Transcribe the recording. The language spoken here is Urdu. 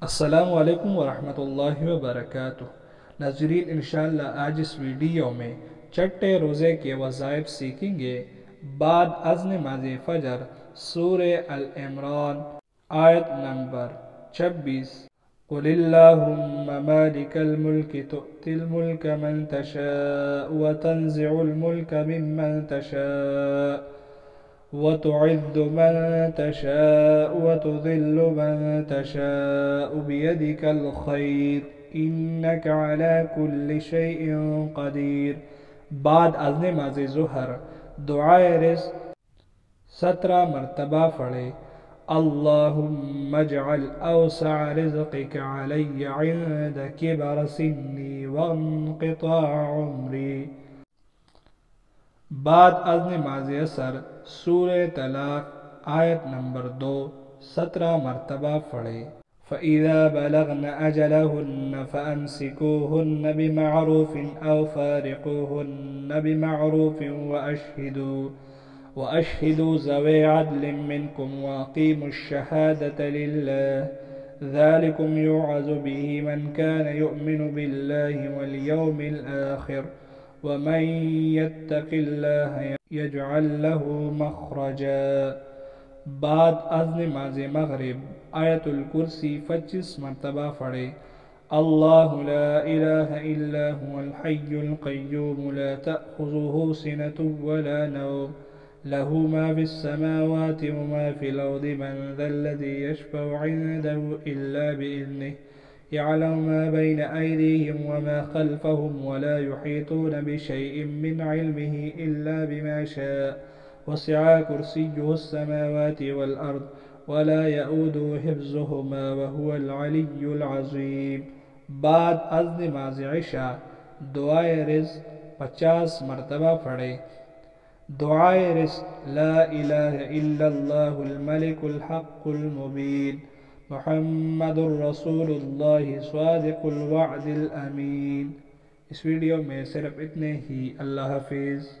السلام علیکم ورحمۃ اللہ وبرکاتہ۔ ناظرین، انشاءاللہ آج اس ویڈیو میں چھٹے روزے کے وظائف سیکھیں گے۔ بعد از نماز فجر سورہ العمران آیت نمبر 26۔ قل اللہم مالک الملک تؤتی الملک من تشاء وتنزع الملک ممن تشاء وتعز من تشاء وتذل من تشاء بيدك الخير إنك على كل شيء قدير۔ بعد از نماز ظہر دعائے رزق 17 مرتبہ پڑھے۔ اللہم اجعل اوسع رزقك علی عند کبر سنی وانقطاع عمری۔ بعد از نماز عصر سورہ طلاق آیت نمبر 2 17 مرتبہ پڑھے۔ فَإِذَا بَلَغْنَ أَجَلَهُنَّ فَأَمْسِكُوهُنَّ بِمَعْرُوفٍ أَوْ فَارِقُوهُنَّ بِمَعْرُوفٍ وَأَشْهِدُوا ذَوِي عَدْلٍ مِّنكُمْ وَأَقِيمُوا الشَّهَادَةَ لِلَّهِ ذَلِكُمْ يُوعَظُ بِهِ مَنْ كَانَ يُؤْمِنُ بِاللَّهِ وَالْيَوْمِ الْآخِرِ وَمَنْ يَتَّقِ اللَّهَ يَجْعَلْ لَهُ مَخْرَجًا۔ بعد از نماز مغرب آیت الکرسی 25 مرتبہ پڑھے۔ اللہ لا الہ الا هو الحی القیوم لا تأخذه سنة ولا نوم له ما في السماوات وما في الأرض من ذا الذي يشفع عنده إلا بإذنه يعلم ما بين أيديهم وما خلفهم ولا يحيطون بشيء من علمه إلا بما شاء وسع كرسيه السماوات والأرض ولا يؤوده حفظهما وهو العلي العظيم۔ بعد از نماز عشاء دعائے رزق 50 مرتبہ پڑھے۔ دعائے رزق لا الہ الا اللہ الملک الحق المبین محمد الرسول اللہ صادق الوعد الامین۔ اس ویڈیو میں صرف اتنے ہی۔ اللہ حافظ۔